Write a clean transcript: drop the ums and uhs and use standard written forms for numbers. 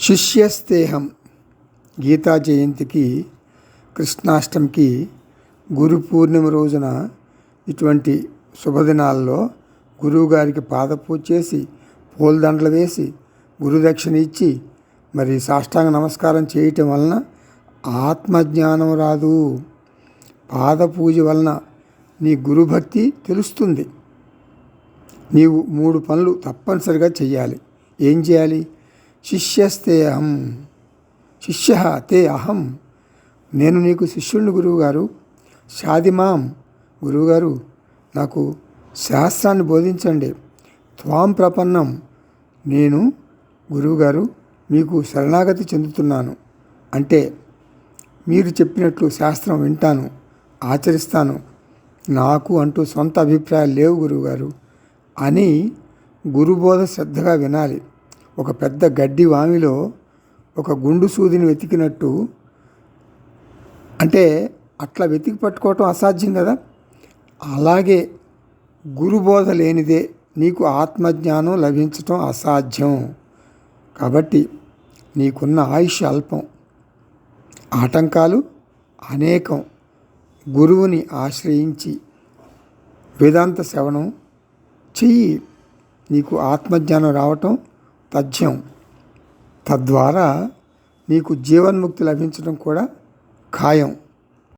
శిష్యస్తేహం గీతా జయంతికి, కృష్ణాష్టమికి, గురు పూర్ణిమ రోజున ఇటువంటి శుభదినాల్లో గురువుగారికి పాదపూజ చేసి, పూలదండలు వేసి, గురుదక్షిణ ఇచ్చి, మరి సాష్టాంగ నమస్కారం చేయటం వలన ఆత్మజ్ఞానం రాదు. పాదపూజ వలన నీ గురుభక్తి తెలుస్తుంది. నీవు 3 పనులు తప్పనిసరిగా చెయ్యాలి. ఏం చేయాలి? శిష్యస్తే అహం, శిష్య తే అహం, నేను నీకు శిష్యుడిని గురువుగారు. షాదిమాం, గురువుగారు నాకు శాస్త్రాన్ని బోధించండి. త్వాం ప్రపన్నం, నేను గురువుగారు మీకు శరణాగతి చెందుతున్నాను. అంటే మీరు చెప్పినట్లు శాస్త్రం వింటాను, ఆచరిస్తాను. నాకు అంటూ సొంత అభిప్రాయాలు లేవు గురువుగారు అని గురుబోధ శ్రద్ధగా వినాలి. ఒక పెద్ద గడ్డి వామిలో ఒక గుండు సూదిని వెతికినట్టు, అంటే అట్లా వెతికి పట్టుకోవటం అసాధ్యం కదా. అలాగే గురుబోధ లేనిదే నీకు ఆత్మజ్ఞానం లభించటం అసాధ్యం. కాబట్టి నీకున్న ఆయుష్ అల్పం, ఆటంకాలు అనేకం. గురువుని ఆశ్రయించి వేదాంత శ్రవణం చెయ్యి. నీకు ఆత్మజ్ఞానం రావటం తథ్యం. తద్వారా నీకు జీవన్ముక్తి లభించడం కూడా ఖాయం.